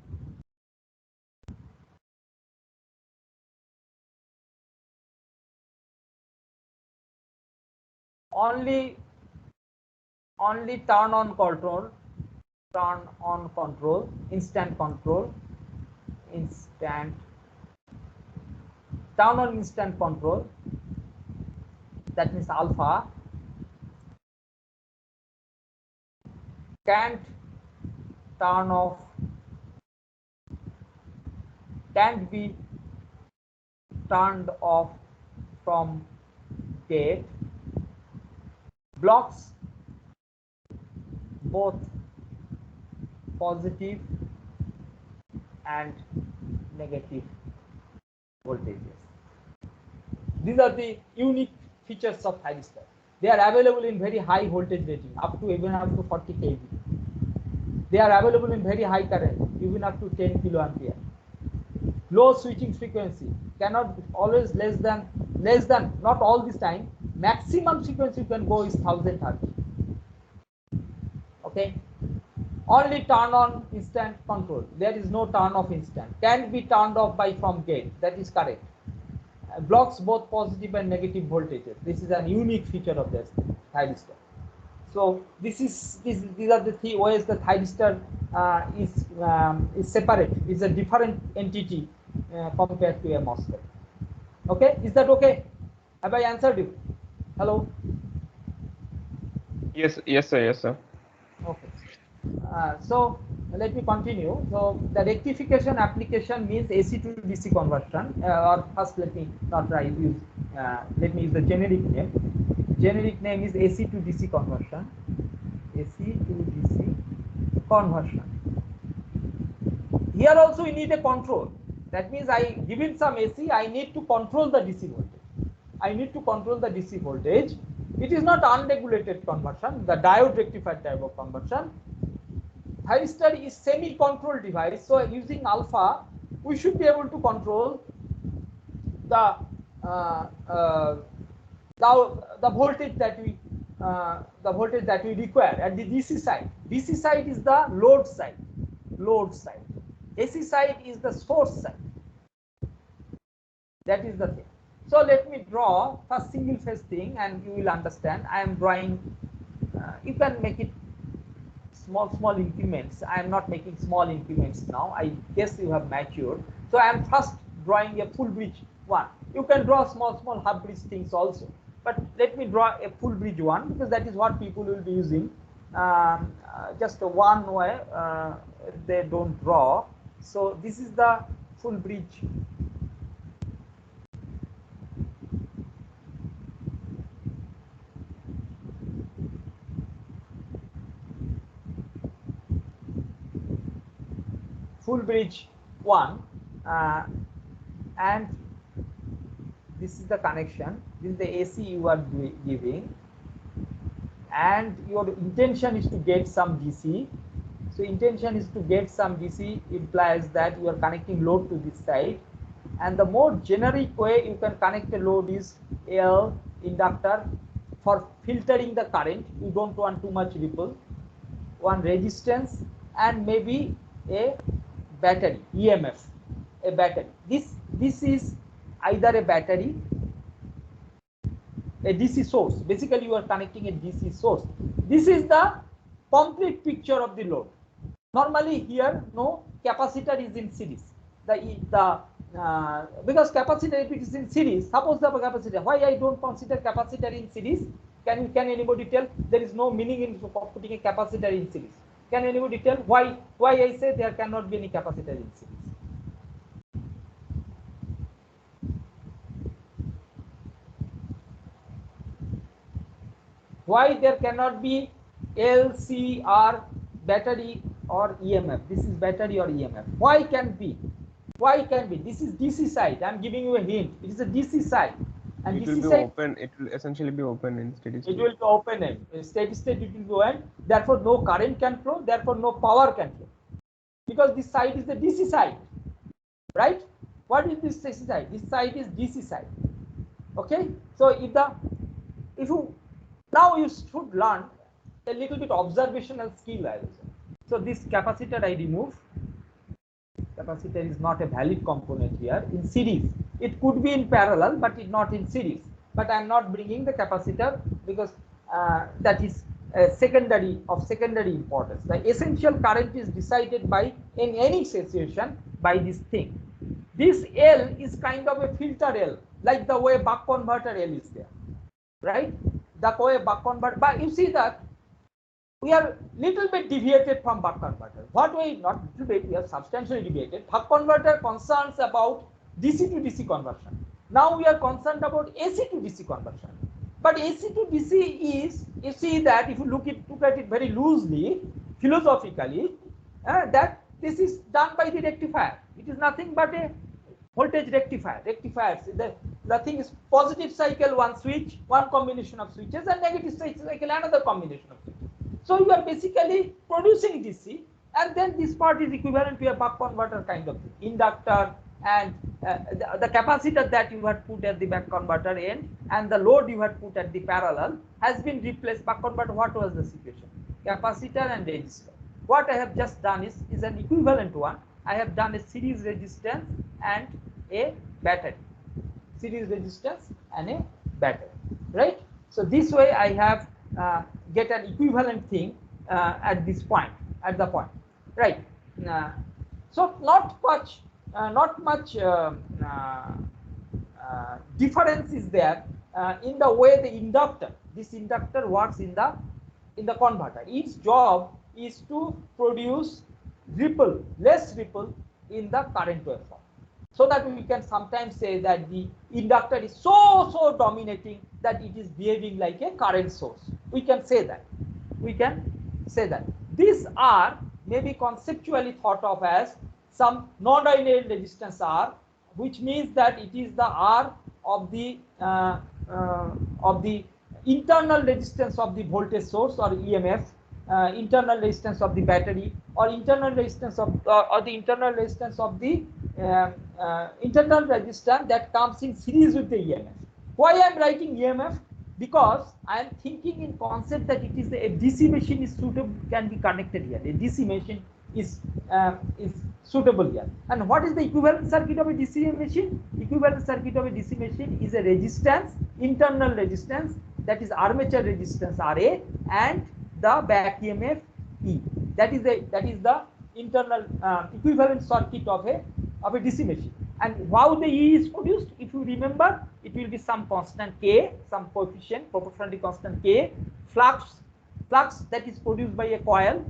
only turn on control, instant control, turn on instant control, that means alpha, can't turn off, can't be turned off from gate, blocks both positive and negative voltages. These are the unique features of thyristor. They are available in very high voltage rating, up to even up to 40 kV. They are available in very high current, even up to 10 kiloampere. Low switching frequency, cannot always less than not all this time. Maximum frequency you can go is 1000 Hz. Okay. Only turn on instant control. There is no turn off instant. Can be turned off by from gate. That is correct. Blocks both positive and negative voltages. This is a unique feature of this thyristor. So these are the three ways the thyristor is separate. It's a different entity compared to a MOSFET. Okay, is that okay? Have I answered you? Hello. Yes, sir. Okay. So let me continue. So the rectification application means AC to DC conversion. Or first, let me not try use. Let me use the generic name. Generic name is AC to DC conversion. AC to DC conversion. Here also we need a control. That means I given some AC, I need to control the DC voltage. I need to control the DC voltage. It is not unregulated conversion, the diode rectified type of conversion. Thyristor is semi-controlled device, so using alpha, we should be able to control the voltage that we require at the DC side. DC side is the load side. AC side is the source side. That is the thing. So let me draw first single phase thing, and you will understand. I am drawing. You can make it small increments. I am not making small increments now. I guess you have matured. So I am first drawing a full bridge one. You can draw small half bridge things also. But let me draw a full bridge one, because that is what people will be using. Just one way they don't draw. So this is the full bridge. Full bridge one, and this is the connection. This is the AC you are giving, and your intention is to get some DC. So intention is to get some DC implies that you are connecting load to this side, and the more generic way you can connect a load is L inductor for filtering the current. You don't want too much ripple. One resistance, and maybe a battery, EMF, a battery. This is either a battery, a DC source. Basically, you are connecting a DC source. This is the complete picture of the load. Normally, here no capacitor is in series. Because capacitor, if it is in series, suppose the capacitor. Why I don't consider capacitor in series? Can anybody tell? There is no meaning in putting a capacitor in series. Can anybody tell why I say there cannot be any capacitor in series? Why there cannot be LCR battery or EMF? This is battery or EMF. Why can be? This is DC side. I am giving you a hint. It is a DC side. And it will be open. It will essentially be open in steady state. It will be open end. In steady state it will be open. Therefore, no current can flow. Therefore, no power can flow. Because this side is the DC side, right? What is this DC side? This side is DC side. Okay. So now you should learn a little bit observational skill. So this capacitor I remove. Capacitor is not a valid component here in series. It could be in parallel, but it not in series. But I am not bringing the capacitor because that is secondary importance. The essential current is decided by, in any situation, by this thing. This L is kind of a filter L, like the way buck converter L is there. right? The way buck converter, but you see that we are little bit deviated from buck converter. What way? Not little bit, we are substantially deviated. Buck converter concerns about DC to DC conversion. Now we are concerned about AC to DC conversion. But AC to DC is, you see that if you look at it very loosely, philosophically, that this is done by the rectifier. It is nothing but a voltage rectifier. Rectifiers, the thing is positive cycle one switch, one combination of switches, and negative cycle another combination of switches. So you are basically producing DC, and then this part is equivalent to a buck converter kind of thing. Inductor and the capacitor that you had put at the buck converter end and the load you had put at the parallel has been replaced. Buck converter, what was the situation? Capacitor and resistor. What I have just done is an equivalent one. I have done a series resistance and a battery. Series resistance and a battery, right? So this way I have get an equivalent thing at this point, at the point, right? So not much difference is there in the way this inductor works in the converter. Its job is to produce less ripple in the current waveform, so that we can sometimes say that the inductor is so dominating that it is behaving like a current source. We can say that. These are maybe conceptually thought of as some non-linear resistance R, which means that it is the R of the internal resistance of the voltage source or EMF, internal resistance of the battery, or internal resistance of the internal resistance of the internal resistance that comes in series with the EMF. Why I am writing EMF? Because I am thinking in concept that it is a DC machine is suitable, can be connected here. A DC machine is suitable here. And what is the equivalent circuit of a DC machine? Equivalent circuit of a DC machine is a resistance, internal resistance, that is armature resistance RA, and the back EMF E. That is the internal equivalent circuit of a DC machine. And how the E is produced, if you remember, it will be some constant K, some coefficient, proportionality constant K, flux that is produced by a coil,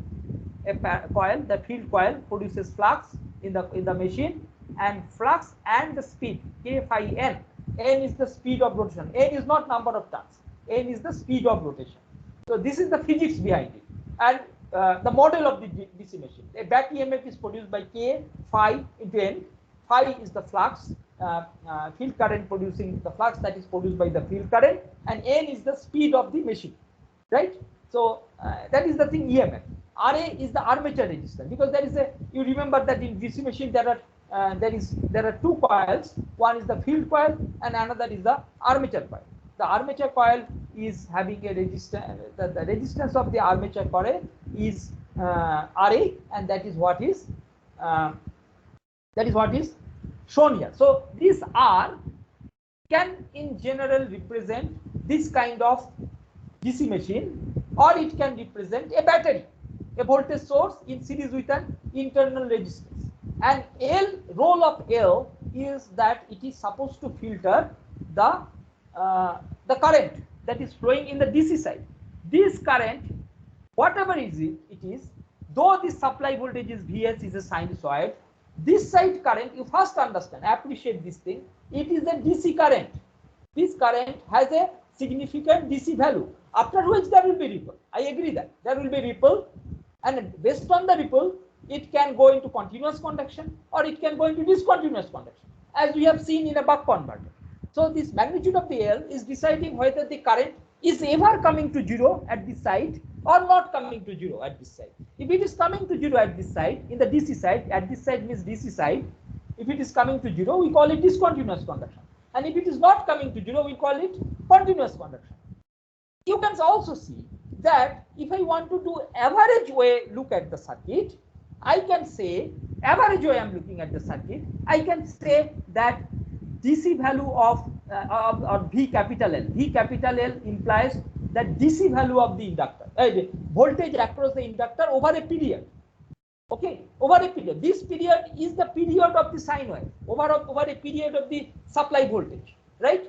the field coil produces flux in the machine, and flux and the speed K phi n. N is the speed of rotation. N is not number of turns. N is the speed of rotation. So this is the physics behind it, and the model of the DC machine. A back EMF is produced by K phi into N. Phi is the flux, field current producing the flux that is produced by the field current, and N is the speed of the machine, right? So that is the thing. EMF. RA is the armature resistance, because there is you remember that in DC machine there are two coils. One is the field coil and another is the armature coil. The armature coil is having a resistance. The resistance of the armature coil is RA, and that is what is shown here. So this R can in general represent this kind of DC machine, or it can represent a battery, a voltage source in series with an internal resistance. And role of L is that it is supposed to filter the current that is flowing in the DC side. This current, whatever it is, though the supply voltage is Vs is a sinusoid, this side current, you first understand, appreciate this thing, it is a DC current. This current has a significant DC value, after which there will be ripple. I agree that there will be ripple, and based on the ripple, it can go into continuous conduction or it can go into discontinuous conduction, as we have seen in a buck converter. So this magnitude of the L is deciding whether the current is ever coming to zero at this side or not coming to zero at this side. If it is coming to zero at this side, in the DC side, at this side means DC side, if it is coming to zero, we call it discontinuous conduction. And if it is not coming to zero, we call it continuous conduction. You can also see that if I want to do average way look at the circuit, I can say, average way I am looking at the circuit, I can say that DC value of V capital L. V capital L implies that DC value of the inductor, voltage across the inductor over a period. Okay, over a period. This period is the period of the sine wave, over a period of the supply voltage, right?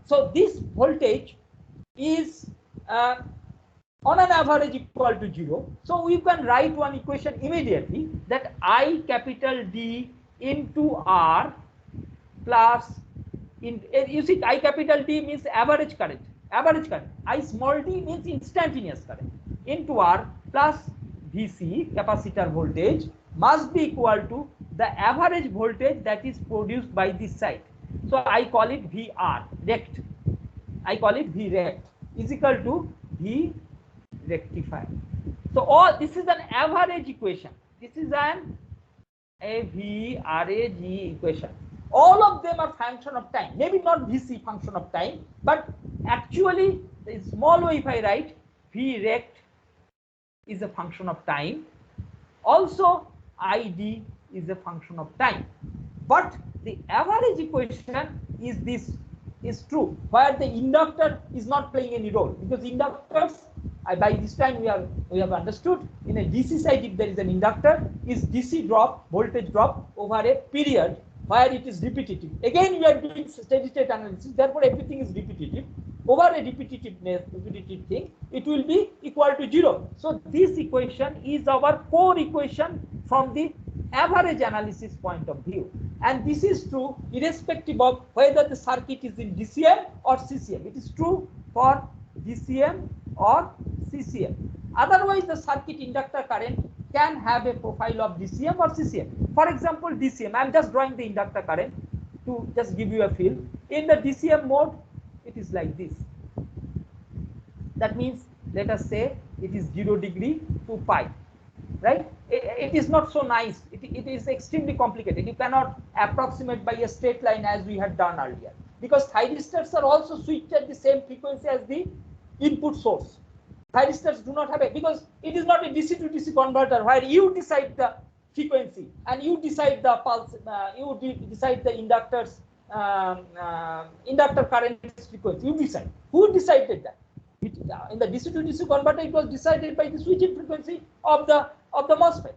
So this voltage is on an average equal to 0. So we can write one equation immediately, that I capital D into R plus, you see, I capital D means average current, I small d means instantaneous current, into R plus Vc, capacitor voltage, must be equal to the average voltage that is produced by this side. So I call it VR rect, I call it V rect, is equal to V rectifier. So all this is an average equation. This is an AVRAG equation. All of them are function of time. Maybe not VC function of time, but actually the small way if I write V rect is a function of time. Also ID is a function of time. But the average equation is this is true, where the inductor is not playing any role, because inductors, by this time we have understood, in a DC side if there is an inductor, is DC drop, voltage drop over a period where it is repetitive. Again we are doing steady state analysis, therefore everything is repetitive. Over a repetitive thing, it will be equal to 0. So this equation is our core equation from the average analysis point of view, and this is true irrespective of whether the circuit is in DCM or CCM. It is true for DCM or CCM. Otherwise the circuit inductor current can have a profile of DCM or CCM. For example, DCM, I am just drawing the inductor current to just give you a feel. In the DCM mode, it is like this. That means, let us say it is 0 degree to pi, right? It is not so nice. It is extremely complicated. You cannot approximate by a straight line as we had done earlier, because thyristors are also switched at the same frequency as the input source. Thyristors do not have it, because it is not a DC to DC converter where you decide the frequency and you decide the pulse, you decide the inductor's inductor current frequency. You decide. Who decided that? In the DC to DC converter, it was decided by the switching frequency of the MOSFET.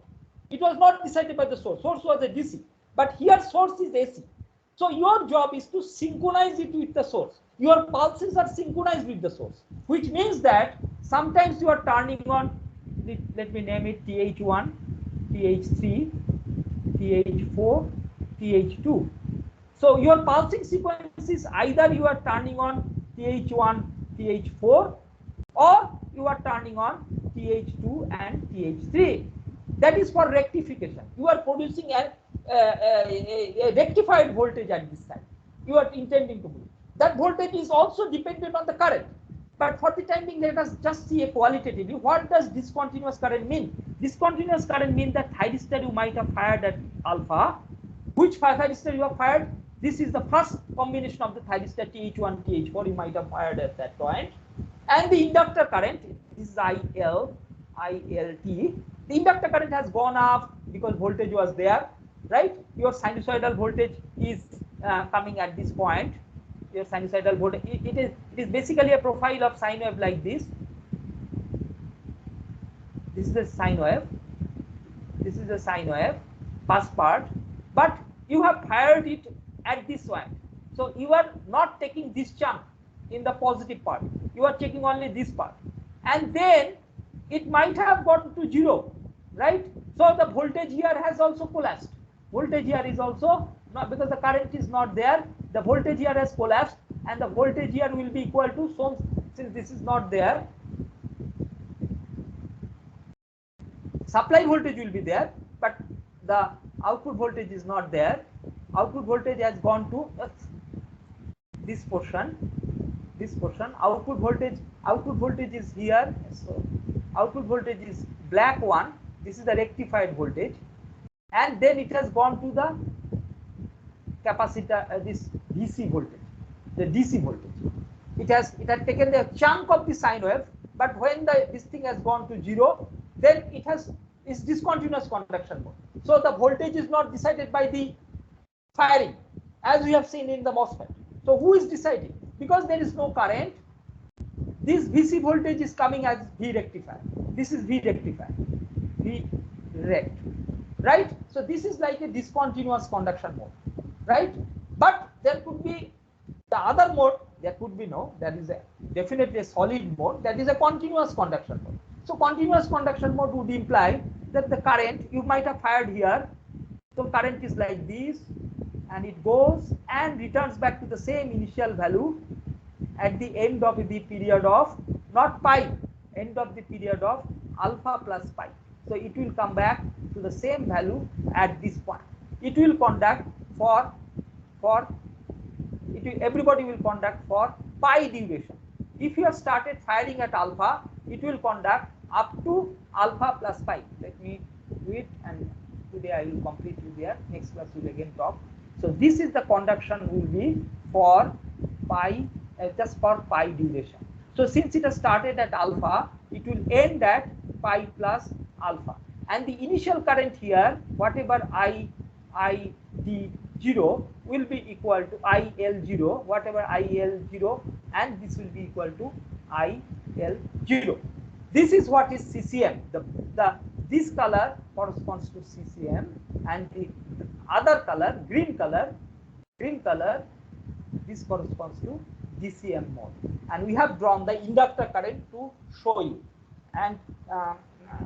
It was not decided by the source. Source was a DC, but here source is AC. So your job is to synchronize it with the source. Your pulses are synchronized with the source, which means that sometimes you are turning on, let me name it TH1, TH3, TH4, TH2. So your pulsing sequence is either you are turning on TH1, TH4, or you are turning on TH2 and TH3. That is for rectification. You are producing a rectified voltage at this time. You are intending to produce. That voltage is also dependent on the current. But for the time being, let us just see a qualitatively. What does discontinuous current mean? Discontinuous current means that thyristor you might have fired at alpha. Which thyristor you have fired? This is the first combination of the thyristor TH1, TH4 you might have fired at that point. And the inductor current, this is IL, ILT. The inductor current has gone up because voltage was there, right? Your sinusoidal voltage is coming at this point. Your sinusoidal voltage, it is basically a profile of sine wave like this. This is a sine wave. This is a sine wave, first part. But you have fired it at this point. So you are not taking this chunk in the positive part. You are taking only this part. And then it might have gone to 0, right? So the voltage here has also collapsed. Voltage here is also not, because the current is not there. The voltage here has collapsed, and the voltage here will be equal to, so since this is not there, supply voltage will be there, but the output voltage is not there. Output voltage has gone to this portion. This portion. Output voltage is here. So output voltage is black one. This is the rectified voltage, and then it has gone to the capacitor, this DC voltage, the DC voltage. It has taken the chunk of the sine wave, but when this thing has gone to 0, then it's discontinuous conduction mode. So the voltage is not decided by the firing, as we have seen in the MOSFET. So who is deciding? Because there is no current, this VC voltage is coming as V rectifier. This is V rectifier, V rect, right? So this is like a discontinuous conduction mode, right? But there could be the other mode there could be no, that is definitely a solid mode, that is a continuous conduction mode. So continuous conduction mode would imply that the current you might have fired here, so current is like this, and it goes and returns back to the same initial value at the end of the period of, not pi, end of the period of alpha plus pi. So it will come back to the same value at this point. It will conduct for everybody will conduct for pi duration. If you have started firing at alpha, it will conduct up to alpha plus pi. Let me do it, and today I will complete you there. Next class we will again talk. So this is the conduction will be for pi, just for pi duration. So since it has started at alpha, it will end at pi plus alpha, and the initial current here, whatever ID0 will be equal to IL0, whatever IL0, and this will be equal to IL0. This is what is CCM. This color corresponds to CCM, and the other color, green color, this corresponds to DCM mode. And we have drawn the inductor current to show you. And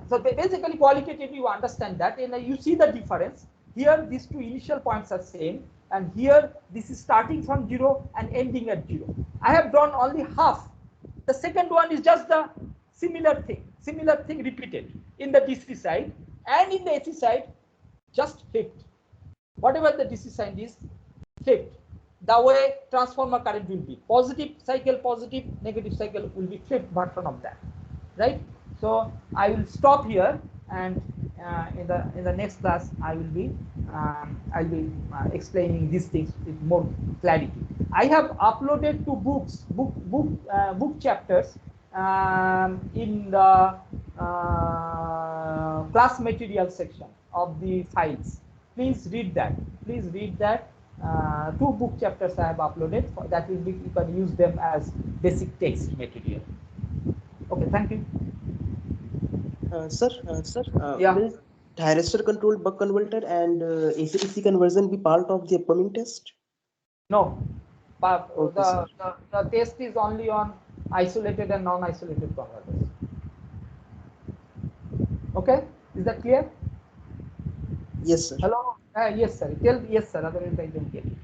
so basically, qualitatively, you understand that, and you see the difference. Here, these two initial points are same, and here this is starting from 0 and ending at 0. I have drawn only half. The second one is just the similar thing repeated in the DC side, and in the AC side, just flipped. Whatever the DC side is, flipped. The way transformer current will be positive cycle, positive, negative cycle will be flipped version of that, right? So I will stop here, and in the next class I will be explaining these things with more clarity. I have uploaded two book chapters in the class material section of the files. Please read that. Two book chapters I have uploaded. That will be, you can use them as basic text material. Okay, thank you. Sir, Yeah. will thyristor controlled buck converter and AC/DC conversion be part of the upcoming test? No, but Okay, sir. the test is only on isolated and non-isolated converters. Okay, is that clear? Yes, sir. Hello? Yes, sir. Tell yes, sir. Otherwise, I don't get it.